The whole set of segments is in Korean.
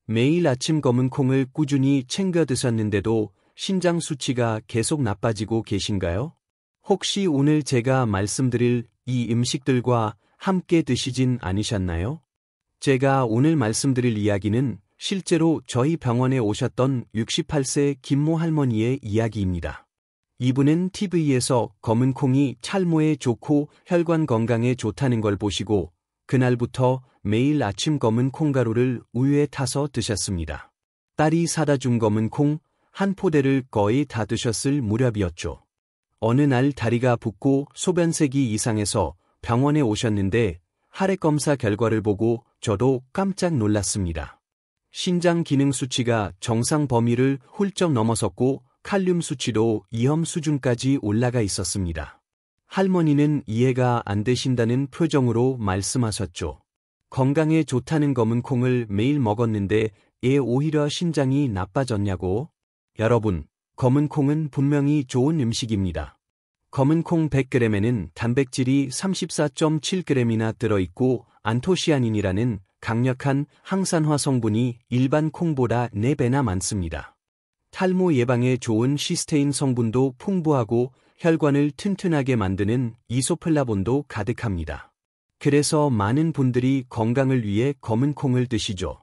매일 아침 검은 콩을 꾸준히 챙겨 드셨는데도 신장 수치가 계속 나빠지고 계신가요? 혹시 오늘 제가 말씀드릴 이 음식들과 함께 드시진 않으셨나요? 제가 오늘 말씀드릴 이야기는 실제로 저희 병원에 오셨던 68세 김모 할머니의 이야기입니다. 이분은 TV에서 검은 콩이 찰모에 좋고 혈관 건강에 좋다는 걸 보시고 그날부터 매일 아침 검은 콩가루를 우유에 타서 드셨습니다. 딸이 사다 준 검은 콩 한 포대를 거의 다 드셨을 무렵이었죠. 어느 날 다리가 붓고 소변색이 이상해서 병원에 오셨는데 혈액 검사 결과를 보고 저도 깜짝 놀랐습니다. 신장 기능 수치가 정상 범위를 훌쩍 넘어섰고 칼륨 수치도 위험 수준까지 올라가 있었습니다. 할머니는 이해가 안 되신다는 표정으로 말씀하셨죠. 건강에 좋다는 검은 콩을 매일 먹었는데 왜 오히려 신장이 나빠졌냐고? 여러분, 검은 콩은 분명히 좋은 음식입니다. 검은 콩 100g에는 단백질이 34.7g이나 들어있고 안토시아닌이라는 강력한 항산화 성분이 일반 콩보다 4배나 많습니다. 탈모 예방에 좋은 시스테인 성분도 풍부하고 혈관을 튼튼하게 만드는 이소플라본도 가득합니다. 그래서 많은 분들이 건강을 위해 검은 콩을 드시죠.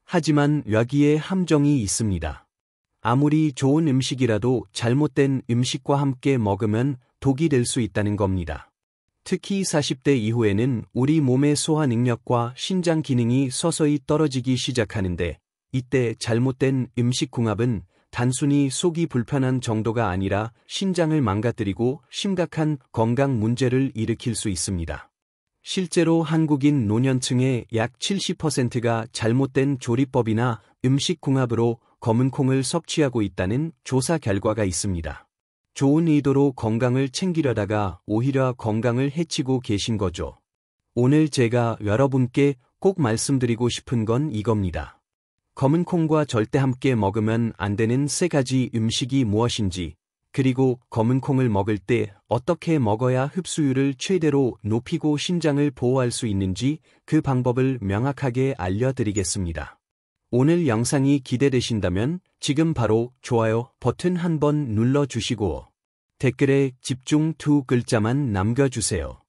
하지만 여기에 함정이 있습니다. 아무리 좋은 음식이라도 잘못된 음식과 함께 먹으면 독이 될 수 있다는 겁니다. 특히 40대 이후에는 우리 몸의 소화 능력과 신장 기능이 서서히 떨어지기 시작하는데 이때 잘못된 음식 궁합은 단순히 속이 불편한 정도가 아니라 신장을 망가뜨리고 심각한 건강 문제를 일으킬 수 있습니다. 실제로 한국인 노년층의 약 70%가 잘못된 조리법이나 음식 궁합으로 검은 콩을 섭취하고 있다는 조사 결과가 있습니다. 좋은 의도로 건강을 챙기려다가 오히려 건강을 해치고 계신 거죠. 오늘 제가 여러분께 꼭 말씀드리고 싶은 건 이겁니다. 검은 콩과 절대 함께 먹으면 안 되는 3가지 음식이 무엇인지, 그리고 검은 콩을 먹을 때 어떻게 먹어야 흡수율을 최대로 높이고 신장을 보호할 수 있는지 그 방법을 명확하게 알려드리겠습니다. 오늘 영상이 기대되신다면 지금 바로 좋아요 버튼 한번 눌러주시고 댓글에 집중 2글자만 남겨주세요.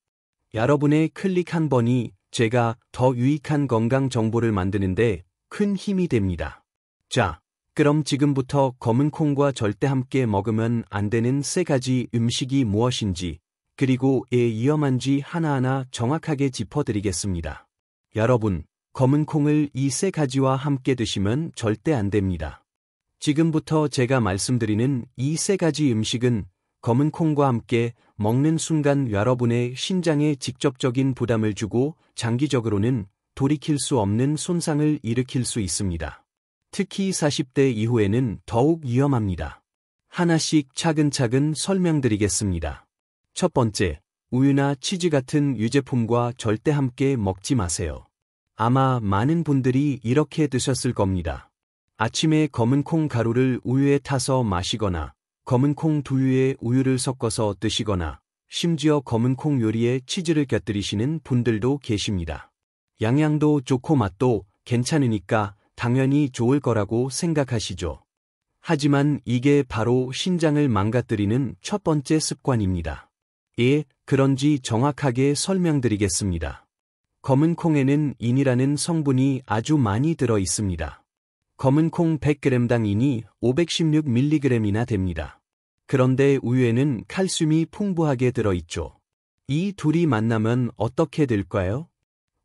여러분의 클릭 한 번이 제가 더 유익한 건강 정보를 만드는데 큰 힘이 됩니다. 자, 그럼 지금부터 검은 콩과 절대 함께 먹으면 안 되는 3가지 음식이 무엇인지, 그리고 왜 위험한지 하나하나 정확하게 짚어드리겠습니다. 여러분, 검은 콩을 이 3가지와 함께 드시면 절대 안 됩니다. 지금부터 제가 말씀드리는 이 3가지 음식은 검은 콩과 함께 먹는 순간 여러분의 신장에 직접적인 부담을 주고 장기적으로는 돌이킬 수 없는 손상을 일으킬 수 있습니다. 특히 40대 이후에는 더욱 위험합니다. 하나씩 차근차근 설명드리겠습니다. 첫 번째, 우유나 치즈 같은 유제품과 절대 함께 먹지 마세요. 아마 많은 분들이 이렇게 드셨을 겁니다. 아침에 검은 콩 가루를 우유에 타서 마시거나 검은 콩 두유에 우유를 섞어서 드시거나 심지어 검은 콩 요리에 치즈를 곁들이시는 분들도 계십니다. 영양도 좋고 맛도 괜찮으니까 당연히 좋을 거라고 생각하시죠. 하지만 이게 바로 신장을 망가뜨리는 첫 번째 습관입니다. 예, 그런지 정확하게 설명드리겠습니다. 검은 콩에는 인이라는 성분이 아주 많이 들어 있습니다. 검은 콩 100g당 인이 516mg이나 됩니다. 그런데 우유에는 칼슘이 풍부하게 들어있죠. 이 둘이 만나면 어떻게 될까요?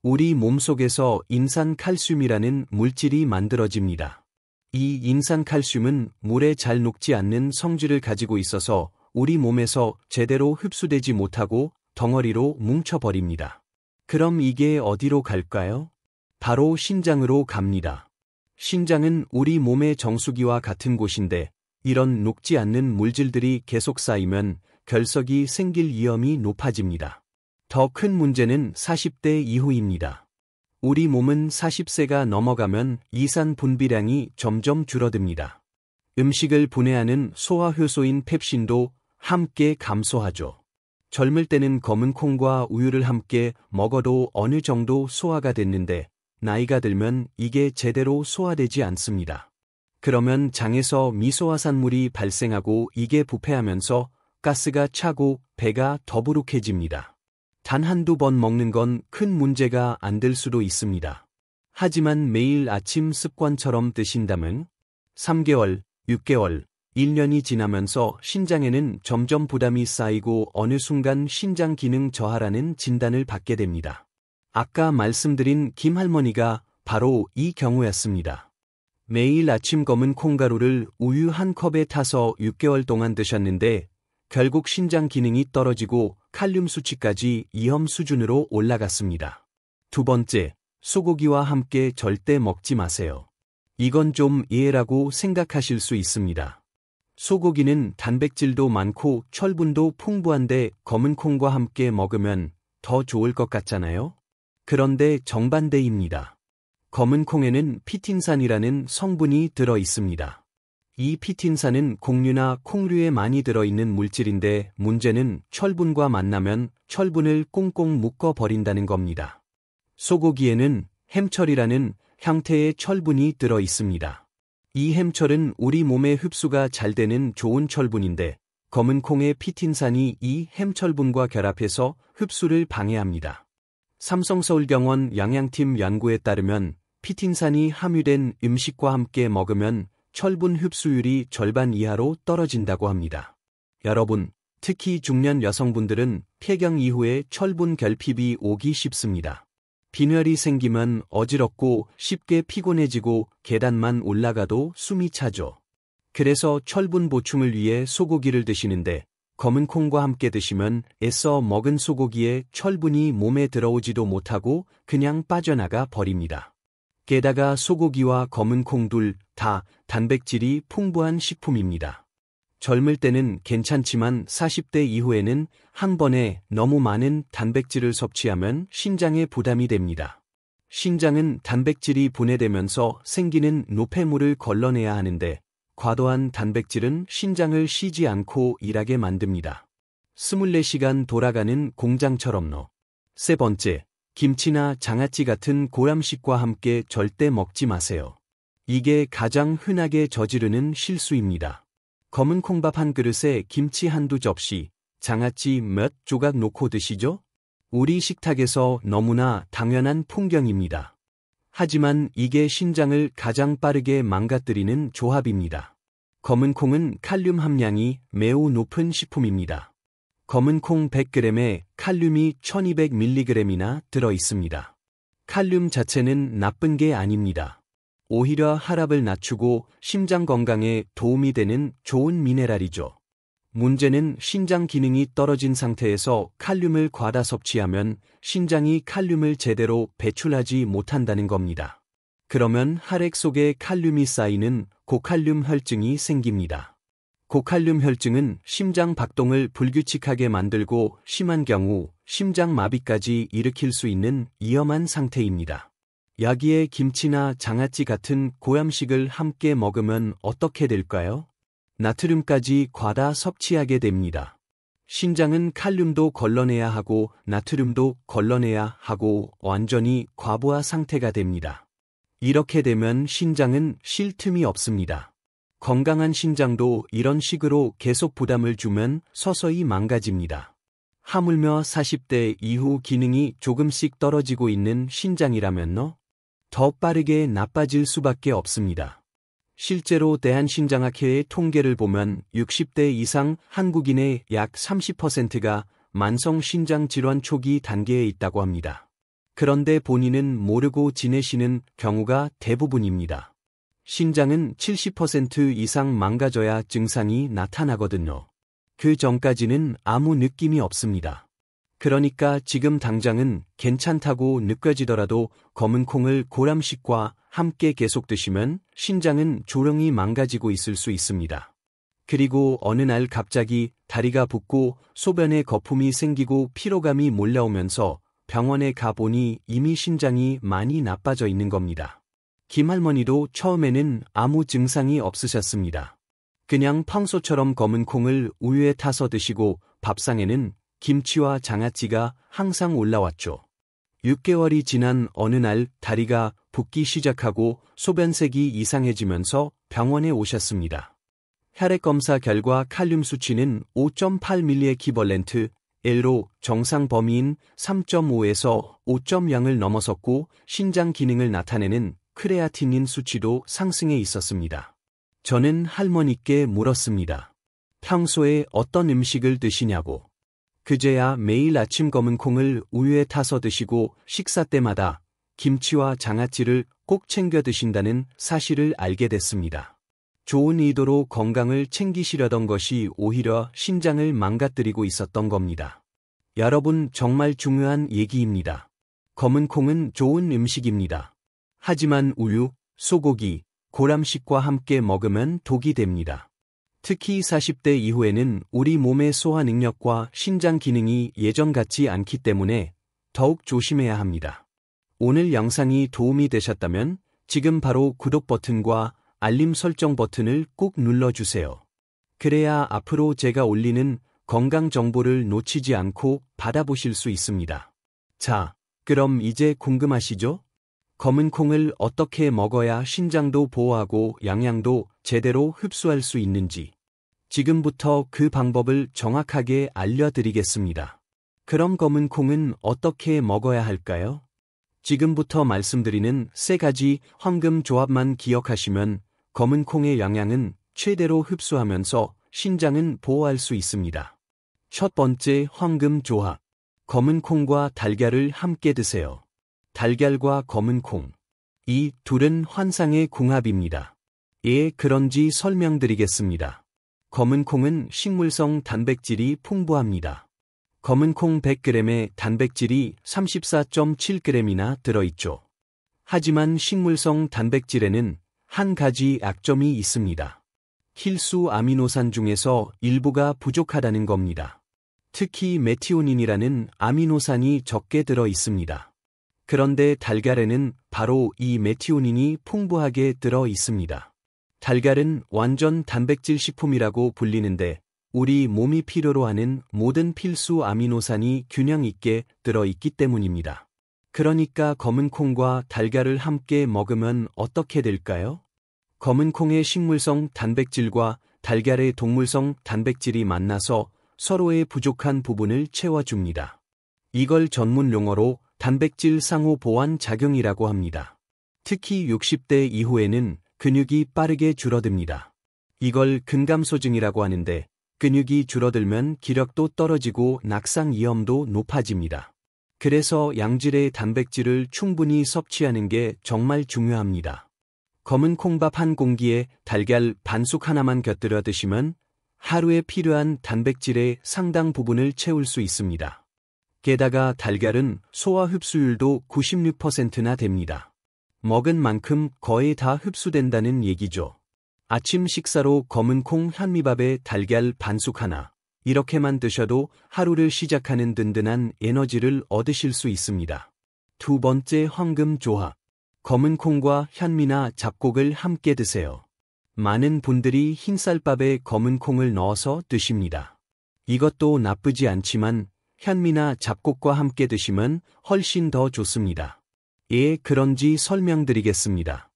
우리 몸속에서 인산칼슘이라는 물질이 만들어집니다. 이 인산칼슘은 물에 잘 녹지 않는 성질을 가지고 있어서 우리 몸에서 제대로 흡수되지 못하고 덩어리로 뭉쳐버립니다. 그럼 이게 어디로 갈까요? 바로 신장으로 갑니다. 신장은 우리 몸의 정수기와 같은 곳인데 이런 녹지 않는 물질들이 계속 쌓이면 결석이 생길 위험이 높아집니다. 더 큰 문제는 40대 이후입니다. 우리 몸은 40세가 넘어가면 이산 분비량이 점점 줄어듭니다. 음식을 분해하는 소화효소인 펩신도 함께 감소하죠. 젊을 때는 검은 콩과 우유를 함께 먹어도 어느 정도 소화가 됐는데 나이가 들면 이게 제대로 소화되지 않습니다. 그러면 장에서 미소화산물이 발생하고 이게 부패하면서 가스가 차고 배가 더부룩해집니다. 단 한두 번 먹는 건 큰 문제가 안 될 수도 있습니다. 하지만 매일 아침 습관처럼 드신다면 3개월, 6개월, 1년이 지나면서 신장에는 점점 부담이 쌓이고 어느 순간 신장 기능 저하라는 진단을 받게 됩니다. 아까 말씀드린 김 할머니가 바로 이 경우였습니다. 매일 아침 검은 콩가루를 우유 한 컵에 타서 6개월 동안 드셨는데 결국 신장 기능이 떨어지고 칼륨 수치까지 위험 수준으로 올라갔습니다. 두 번째, 소고기와 함께 절대 먹지 마세요. 이건 좀 이해라고 생각하실 수 있습니다. 소고기는 단백질도 많고 철분도 풍부한데 검은 콩과 함께 먹으면 더 좋을 것 같잖아요? 그런데 정반대입니다. 검은 콩에는 피틴산이라는 성분이 들어 있습니다. 이 피틴산은 곡류나 콩류에 많이 들어있는 물질인데 문제는 철분과 만나면 철분을 꽁꽁 묶어 버린다는 겁니다. 소고기에는 햄철이라는 형태의 철분이 들어 있습니다. 이 햄철은 우리 몸에 흡수가 잘 되는 좋은 철분인데 검은 콩의 피틴산이 이 햄철분과 결합해서 흡수를 방해합니다. 삼성서울병원 영양팀 연구에 따르면 피틴산이 함유된 음식과 함께 먹으면 철분 흡수율이 절반 이하로 떨어진다고 합니다. 여러분, 특히 중년 여성분들은 폐경 이후에 철분 결핍이 오기 쉽습니다. 빈혈이 생기면 어지럽고 쉽게 피곤해지고 계단만 올라가도 숨이 차죠. 그래서 철분 보충을 위해 소고기를 드시는데 검은 콩과 함께 드시면 애써 먹은 소고기에 철분이 몸에 들어오지도 못하고 그냥 빠져나가 버립니다. 게다가 소고기와 검은 콩 둘 다 단백질이 풍부한 식품입니다. 젊을 때는 괜찮지만 40대 이후에는 한 번에 너무 많은 단백질을 섭취하면 신장에 부담이 됩니다. 신장은 단백질이 분해되면서 생기는 노폐물을 걸러내야 하는데 과도한 단백질은 신장을 쉬지 않고 일하게 만듭니다. 24시간 돌아가는 공장처럼요. 세 번째, 김치나 장아찌 같은 고람식과 함께 절대 먹지 마세요. 이게 가장 흔하게 저지르는 실수입니다. 검은 콩밥 한 그릇에 김치 한두 접시, 장아찌 몇 조각 놓고 드시죠? 우리 식탁에서 너무나 당연한 풍경입니다. 하지만 이게 신장을 가장 빠르게 망가뜨리는 조합입니다. 검은 콩은 칼륨 함량이 매우 높은 식품입니다. 검은 콩 100g에 칼륨이 1200mg이나 들어 있습니다. 칼륨 자체는 나쁜 게 아닙니다. 오히려 혈압을 낮추고 심장 건강에 도움이 되는 좋은 미네랄이죠. 문제는 신장 기능이 떨어진 상태에서 칼륨을 과다 섭취하면 신장이 칼륨을 제대로 배출하지 못한다는 겁니다. 그러면 혈액 속에 칼륨이 쌓이는 고칼륨 혈증이 생깁니다. 고칼륨 혈증은 심장 박동을 불규칙하게 만들고 심한 경우 심장 마비까지 일으킬 수 있는 위험한 상태입니다. 여기에 김치나 장아찌 같은 고염식을 함께 먹으면 어떻게 될까요? 나트륨까지 과다 섭취하게 됩니다. 신장은 칼륨도 걸러내야 하고 나트륨도 걸러내야 하고 완전히 과부하 상태가 됩니다. 이렇게 되면 신장은 쉴 틈이 없습니다. 건강한 신장도 이런 식으로 계속 부담을 주면 서서히 망가집니다. 하물며 40대 이후 기능이 조금씩 떨어지고 있는 신장이라면요? 더 빠르게 나빠질 수밖에 없습니다. 실제로 대한신장학회의 통계를 보면 60대 이상 한국인의 약 30%가 만성 신장 질환 초기 단계에 있다고 합니다. 그런데 본인은 모르고 지내시는 경우가 대부분입니다. 신장은 70% 이상 망가져야 증상이 나타나거든요. 그 전까지는 아무 느낌이 없습니다. 그러니까 지금 당장은 괜찮다고 느껴지더라도 검은 콩을 고람식과 함께 계속 드시면 신장은 조용히 망가지고 있을 수 있습니다. 그리고 어느 날 갑자기 다리가 붓고 소변에 거품이 생기고 피로감이 몰려오면서 병원에 가보니 이미 신장이 많이 나빠져 있는 겁니다. 김할머니도 처음에는 아무 증상이 없으셨습니다. 그냥 평소처럼 검은 콩을 우유에 타서 드시고 밥상에는 김치와 장아찌가 항상 올라왔죠. 6개월이 지난 어느 날 다리가 붓기 시작하고 소변색이 이상해지면서 병원에 오셨습니다. 혈액 검사 결과 칼륨 수치는 5.8mg/L L로 정상 범위인 3.5에서 5.0을 넘어섰고 신장 기능을 나타내는 크레아티닌 수치도 상승해 있었습니다. 저는 할머니께 물었습니다. 평소에 어떤 음식을 드시냐고. 그제야 매일 아침 검은 콩을 우유에 타서 드시고 식사 때마다 김치와 장아찌를 꼭 챙겨 드신다는 사실을 알게 됐습니다. 좋은 의도로 건강을 챙기시려던 것이 오히려 신장을 망가뜨리고 있었던 겁니다. 여러분, 정말 중요한 얘기입니다. 검은 콩은 좋은 음식입니다. 하지만 우유, 소고기, 고람식과 함께 먹으면 독이 됩니다. 특히 40대 이후에는 우리 몸의 소화 능력과 신장 기능이 예전 같지 않기 때문에 더욱 조심해야 합니다. 오늘 영상이 도움이 되셨다면 지금 바로 구독 버튼과 알림 설정 버튼을 꼭 눌러주세요. 그래야 앞으로 제가 올리는 건강 정보를 놓치지 않고 받아보실 수 있습니다. 자, 그럼 이제 궁금하시죠? 검은 콩을 어떻게 먹어야 신장도 보호하고 영양도 제대로 흡수할 수 있는지. 지금부터 그 방법을 정확하게 알려드리겠습니다. 그럼 검은 콩은 어떻게 먹어야 할까요? 지금부터 말씀드리는 3가지 황금 조합만 기억하시면 검은 콩의 영양은 최대로 흡수하면서 신장은 보호할 수 있습니다. 첫 번째 황금 조합. 검은 콩과 달걀을 함께 드세요. 달걀과 검은 콩. 이 둘은 환상의 궁합입니다. 왜 그런지 설명드리겠습니다. 검은 콩은 식물성 단백질이 풍부합니다. 검은 콩 100g에 단백질이 34.7g이나 들어있죠. 하지만 식물성 단백질에는 한 가지 약점이 있습니다. 필수 아미노산 중에서 일부가 부족하다는 겁니다. 특히 메티오닌이라는 아미노산이 적게 들어 있습니다. 그런데 달걀에는 바로 이 메티오닌이 풍부하게 들어 있습니다. 달걀은 완전 단백질 식품이라고 불리는데 우리 몸이 필요로 하는 모든 필수 아미노산이 균형 있게 들어 있기 때문입니다. 그러니까 검은 콩과 달걀을 함께 먹으면 어떻게 될까요? 검은 콩의 식물성 단백질과 달걀의 동물성 단백질이 만나서 서로의 부족한 부분을 채워줍니다. 이걸 전문 용어로 단백질 상호 보완 작용이라고 합니다. 특히 60대 이후에는 근육이 빠르게 줄어듭니다. 이걸 근감소증이라고 하는데 근육이 줄어들면 기력도 떨어지고 낙상 위험도 높아집니다. 그래서 양질의 단백질을 충분히 섭취하는 게 정말 중요합니다. 검은 콩밥 한 공기에 달걀 반숙 하나만 곁들여 드시면 하루에 필요한 단백질의 상당 부분을 채울 수 있습니다. 게다가 달걀은 소화 흡수율도 96%나 됩니다. 먹은 만큼 거의 다 흡수된다는 얘기죠. 아침 식사로 검은 콩 현미밥에 달걀 반숙 하나, 이렇게만 드셔도 하루를 시작하는 든든한 에너지를 얻으실 수 있습니다. 두 번째 황금 조합. 검은 콩과 현미나 잡곡을 함께 드세요. 많은 분들이 흰쌀밥에 검은 콩을 넣어서 드십니다. 이것도 나쁘지 않지만 현미나 잡곡과 함께 드시면 훨씬 더 좋습니다. 왜 그런지 설명드리겠습니다.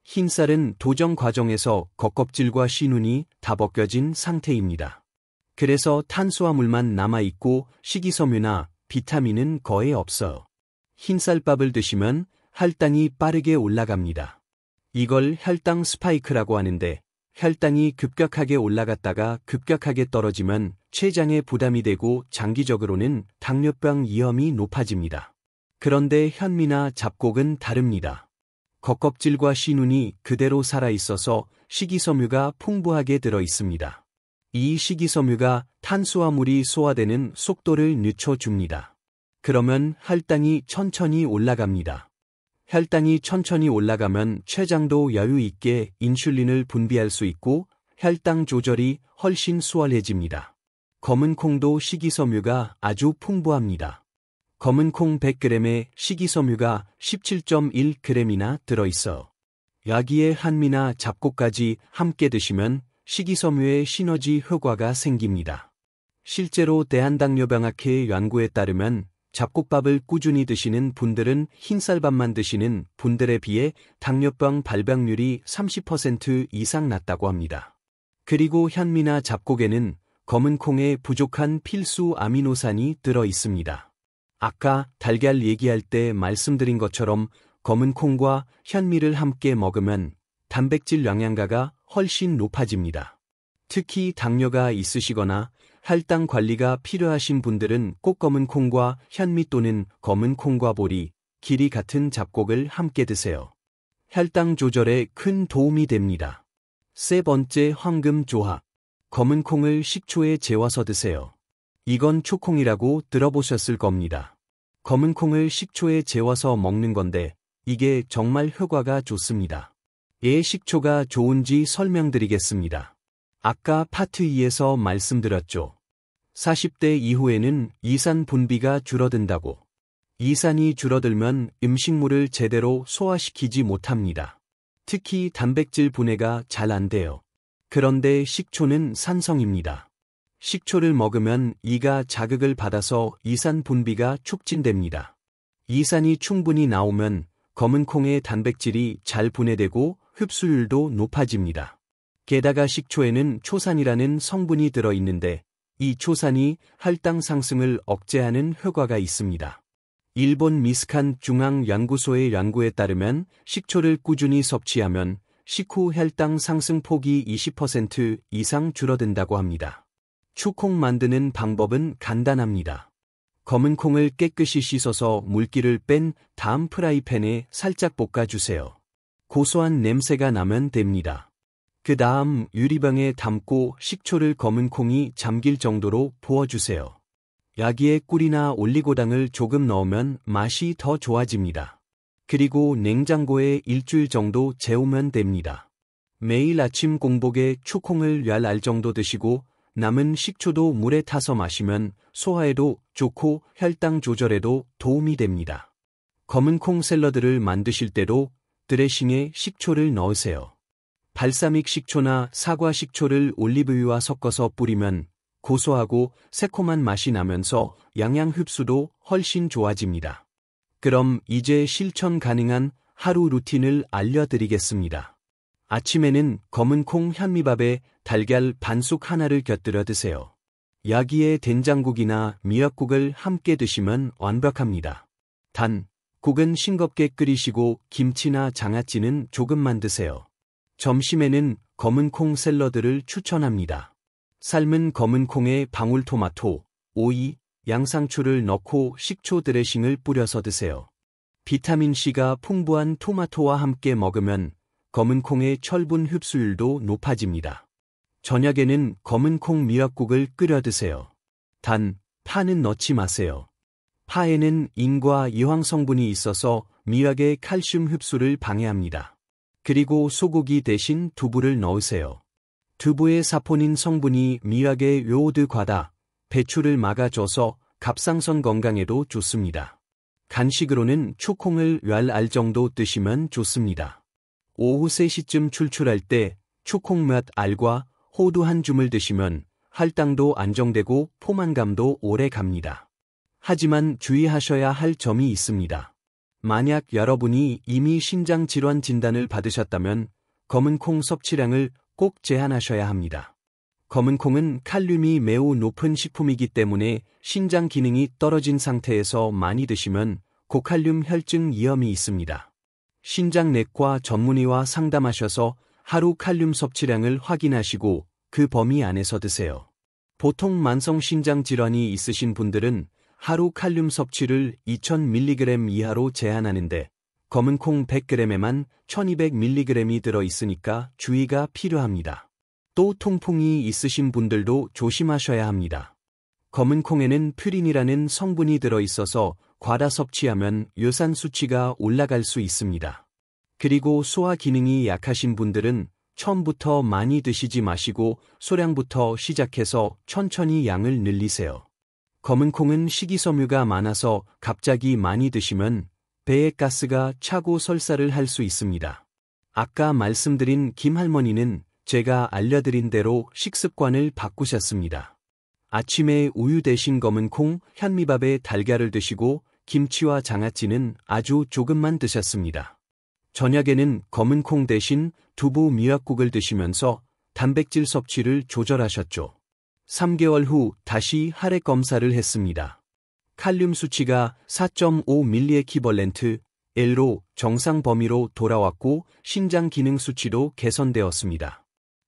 흰쌀은 도정 과정에서 겉껍질과 씨눈이 다 벗겨진 상태입니다. 그래서 탄수화물만 남아있고 식이섬유나 비타민은 거의 없어요. 흰쌀밥을 드시면 혈당이 빠르게 올라갑니다. 이걸 혈당 스파이크라고 하는데 혈당이 급격하게 올라갔다가 급격하게 떨어지면 췌장에 부담이 되고 장기적으로는 당뇨병 위험이 높아집니다. 그런데 현미나 잡곡은 다릅니다. 겉껍질과 씨눈이 그대로 살아있어서 식이섬유가 풍부하게 들어 있습니다. 이 식이섬유가 탄수화물이 소화되는 속도를 늦춰줍니다. 그러면 혈당이 천천히 올라갑니다. 혈당이 천천히 올라가면 췌장도 여유 있게 인슐린을 분비할 수 있고 혈당 조절이 훨씬 수월해집니다. 검은 콩도 식이섬유가 아주 풍부합니다. 검은 콩 100g에 식이섬유가 17.1g이나 들어있어. 여기에 현미나 잡곡까지 함께 드시면 식이섬유의 시너지 효과가 생깁니다. 실제로 대한당뇨병학회 연구에 따르면 잡곡밥을 꾸준히 드시는 분들은 흰쌀밥만 드시는 분들에 비해 당뇨병 발병률이 30% 이상 낮다고 합니다. 그리고 현미나 잡곡에는 검은 콩에 부족한 필수 아미노산이 들어 있습니다. 아까 달걀 얘기할 때 말씀드린 것처럼 검은 콩과 현미를 함께 먹으면 단백질 영양가가 훨씬 높아집니다. 특히 당뇨가 있으시거나 혈당 관리가 필요하신 분들은 꼭 검은 콩과 현미 또는 검은 콩과 보리, 길이 같은 잡곡을 함께 드세요. 혈당 조절에 큰 도움이 됩니다. 세 번째, 황금 조합. 검은 콩을 식초에 재워서 드세요. 이건 초콩이라고 들어보셨을 겁니다. 검은 콩을 식초에 재워서 먹는 건데 이게 정말 효과가 좋습니다. 왜 식초가 좋은지 설명드리겠습니다. 아까 파트 2에서 말씀드렸죠. 40대 이후에는 이산 분비가 줄어든다고. 이산이 줄어들면 음식물을 제대로 소화시키지 못합니다. 특히 단백질 분해가 잘 안 돼요. 그런데 식초는 산성입니다. 식초를 먹으면 이가 자극을 받아서 이산 분비가 촉진됩니다. 이산이 충분히 나오면 검은 콩의 단백질이 잘 분해되고 흡수율도 높아집니다. 게다가 식초에는 초산이라는 성분이 들어있는데 이 초산이 혈당 상승을 억제하는 효과가 있습니다. 일본 미스칸 중앙연구소의 연구에 따르면 식초를 꾸준히 섭취하면 식후 혈당 상승 폭이 20% 이상 줄어든다고 합니다. 초콩 만드는 방법은 간단합니다. 검은 콩을 깨끗이 씻어서 물기를 뺀 다음 프라이팬에 살짝 볶아주세요. 고소한 냄새가 나면 됩니다. 그 다음 유리병에 담고 식초를 검은 콩이 잠길 정도로 부어주세요. 여기에 꿀이나 올리고당을 조금 넣으면 맛이 더 좋아집니다. 그리고 냉장고에 일주일 정도 재우면 됩니다. 매일 아침 공복에 초콩을 10알 정도 드시고 남은 식초도 물에 타서 마시면 소화에도 좋고 혈당 조절에도 도움이 됩니다. 검은 콩 샐러드를 만드실 때도 드레싱에 식초를 넣으세요. 발사믹 식초나 사과 식초를 올리브유와 섞어서 뿌리면 고소하고 새콤한 맛이 나면서 영양 흡수도 훨씬 좋아집니다. 그럼 이제 실천 가능한 하루 루틴을 알려드리겠습니다. 아침에는 검은 콩 현미밥에 달걀 반숙 하나를 곁들여 드세요. 여기에 된장국이나 미역국을 함께 드시면 완벽합니다. 단, 국은 싱겁게 끓이시고 김치나 장아찌는 조금만 드세요. 점심에는 검은 콩 샐러드를 추천합니다. 삶은 검은 콩에 방울토마토, 오이, 양상추를 넣고 식초 드레싱을 뿌려서 드세요. 비타민C가 풍부한 토마토와 함께 먹으면 검은 콩의 철분 흡수율도 높아집니다. 저녁에는 검은 콩 미역국을 끓여 드세요. 단, 파는 넣지 마세요. 파에는 인과 이황 성분이 있어서 미역의 칼슘 흡수를 방해합니다. 그리고 소고기 대신 두부를 넣으세요. 두부의 사포닌 성분이 미역의 요오드 과다, 배출을 막아줘서 갑상선 건강에도 좋습니다. 간식으로는 초콩을 10알 정도 드시면 좋습니다. 오후 3시쯤 출출할 때 초콩 몇 알과 호두 한 줌을 드시면 혈당도 안정되고 포만감도 오래 갑니다. 하지만 주의하셔야 할 점이 있습니다. 만약 여러분이 이미 신장 질환 진단을 받으셨다면 검은 콩 섭취량을 꼭 제한하셔야 합니다. 검은 콩은 칼륨이 매우 높은 식품이기 때문에 신장 기능이 떨어진 상태에서 많이 드시면 고칼륨 혈증 위험이 있습니다. 신장내과 전문의와 상담하셔서 하루 칼륨 섭취량을 확인하시고 그 범위 안에서 드세요. 보통 만성 신장 질환이 있으신 분들은 하루 칼륨 섭취를 2000mg 이하로 제한하는데 검은 콩 100g에만 1200mg이 들어있으니까 주의가 필요합니다. 또 통풍이 있으신 분들도 조심하셔야 합니다. 검은 콩에는 퓨린이라는 성분이 들어있어서 과다 섭취하면 요산 수치가 올라갈 수 있습니다. 그리고 소화 기능이 약하신 분들은 처음부터 많이 드시지 마시고 소량부터 시작해서 천천히 양을 늘리세요. 검은 콩은 식이섬유가 많아서 갑자기 많이 드시면 배에 가스가 차고 설사를 할 수 있습니다. 아까 말씀드린 김할머니는 제가 알려드린 대로 식습관을 바꾸셨습니다. 아침에 우유 대신 검은 콩, 현미밥에 달걀을 드시고 김치와 장아찌는 아주 조금만 드셨습니다. 저녁에는 검은 콩 대신 두부 미역국을 드시면서 단백질 섭취를 조절하셨죠. 3개월 후 다시 혈액 검사를 했습니다. 칼륨 수치가 4.5mg L로 정상 범위로 돌아왔고 신장 기능 수치도 개선되었습니다.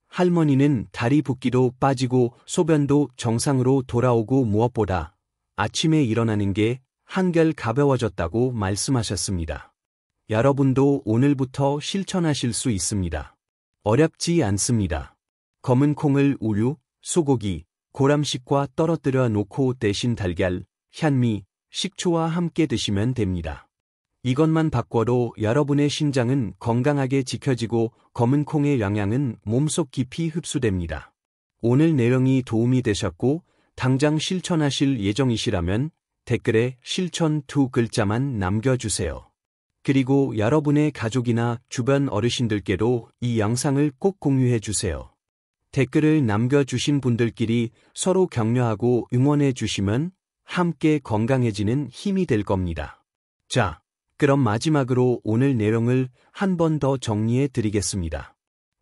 할머니는 다리 붓기도 빠지고 소변도 정상으로 돌아오고 무엇보다 아침에 일어나는 게 한결 가벼워졌다고 말씀하셨습니다. 여러분도 오늘부터 실천하실 수 있습니다. 어렵지 않습니다. 검은 콩을 우유, 소고기, 고람식과 떨어뜨려 놓고 대신 달걀, 현미, 식초와 함께 드시면 됩니다. 이것만 바꿔도 여러분의 신장은 건강하게 지켜지고 검은 콩의 영양은 몸속 깊이 흡수됩니다. 오늘 내용이 도움이 되셨고 당장 실천하실 예정이시라면 댓글에 실천 2글자만 남겨주세요. 그리고 여러분의 가족이나 주변 어르신들께도 이 영상을 꼭 공유해 주세요. 댓글을 남겨주신 분들끼리 서로 격려하고 응원해 주시면 함께 건강해지는 힘이 될 겁니다. 자, 그럼 마지막으로 오늘 내용을 한 번 더 정리해 드리겠습니다.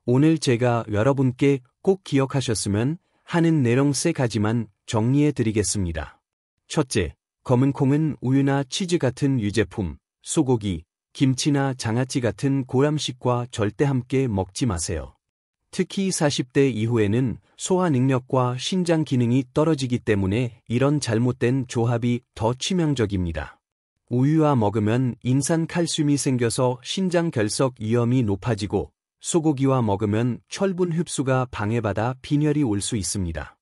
오늘 제가 여러분께 꼭 기억하셨으면 하는 내용 3가지만 정리해 드리겠습니다. 첫째, 검은 콩은 우유나 치즈 같은 유제품, 소고기, 김치나 장아찌 같은 고람식과 절대 함께 먹지 마세요. 특히 40대 이후에는 소화 능력과 신장 기능이 떨어지기 때문에 이런 잘못된 조합이 더 치명적입니다. 우유와 먹으면 인산 칼슘이 생겨서 신장 결석 위험이 높아지고 소고기와 먹으면 철분 흡수가 방해받아 빈혈이 올 수 있습니다.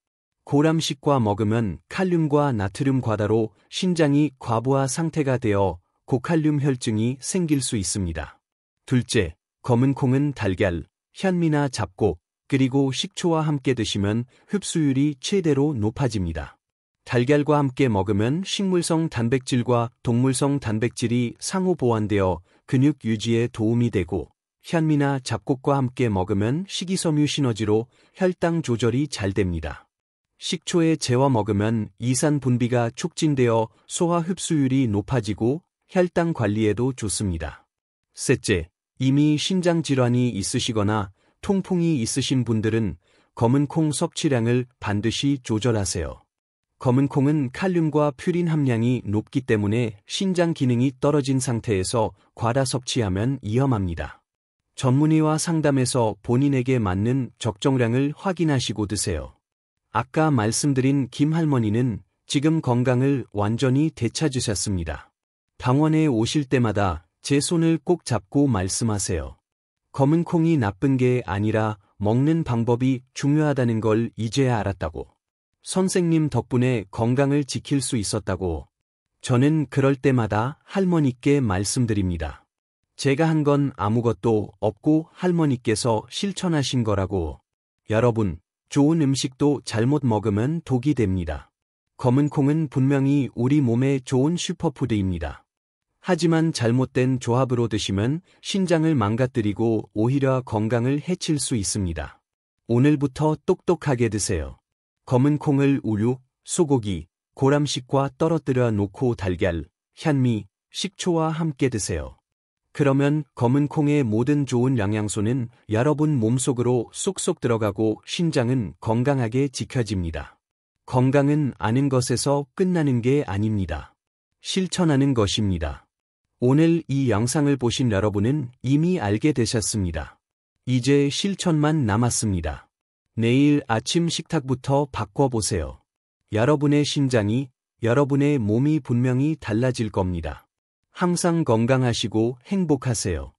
고람식과 먹으면 칼륨과 나트륨 과다로 신장이 과부하 상태가 되어 고칼륨 혈증이 생길 수 있습니다. 둘째, 검은 콩은 달걀, 현미나 잡곡, 그리고 식초와 함께 드시면 흡수율이 최대로 높아집니다. 달걀과 함께 먹으면 식물성 단백질과 동물성 단백질이 상호 보완되어 근육 유지에 도움이 되고 현미나 잡곡과 함께 먹으면 식이섬유 시너지로 혈당 조절이 잘 됩니다. 식초에 재워 먹으면 이산 분비가 촉진되어 소화 흡수율이 높아지고 혈당 관리에도 좋습니다. 셋째, 이미 신장 질환이 있으시거나 통풍이 있으신 분들은 검은 콩 섭취량을 반드시 조절하세요. 검은 콩은 칼륨과 퓨린 함량이 높기 때문에 신장 기능이 떨어진 상태에서 과다 섭취하면 위험합니다. 전문의와 상담해서 본인에게 맞는 적정량을 확인하시고 드세요. 아까 말씀드린 김 할머니는 지금 건강을 완전히 되찾으셨습니다. 병원에 오실 때마다 제 손을 꼭 잡고 말씀하세요. 검은 콩이 나쁜 게 아니라 먹는 방법이 중요하다는 걸 이제야 알았다고. 선생님 덕분에 건강을 지킬 수 있었다고. 저는 그럴 때마다 할머니께 말씀드립니다. 제가 한 건 아무것도 없고 할머니께서 실천하신 거라고. 여러분, 좋은 음식도 잘못 먹으면 독이 됩니다. 검은 콩은 분명히 우리 몸에 좋은 슈퍼푸드입니다. 하지만 잘못된 조합으로 드시면 신장을 망가뜨리고 오히려 건강을 해칠 수 있습니다. 오늘부터 똑똑하게 드세요. 검은 콩을 우유, 소고기, 고람식과 떨어뜨려 놓고 달걀, 현미, 식초와 함께 드세요. 그러면 검은 콩의 모든 좋은 영양소는 여러분 몸속으로 쏙쏙 들어가고 신장은 건강하게 지켜집니다. 건강은 아는 것에서 끝나는 게 아닙니다. 실천하는 것입니다. 오늘 이 영상을 보신 여러분은 이미 알게 되셨습니다. 이제 실천만 남았습니다. 내일 아침 식탁부터 바꿔보세요. 여러분의 신장이, 여러분의 몸이 분명히 달라질 겁니다. 항상 건강하시고 행복하세요.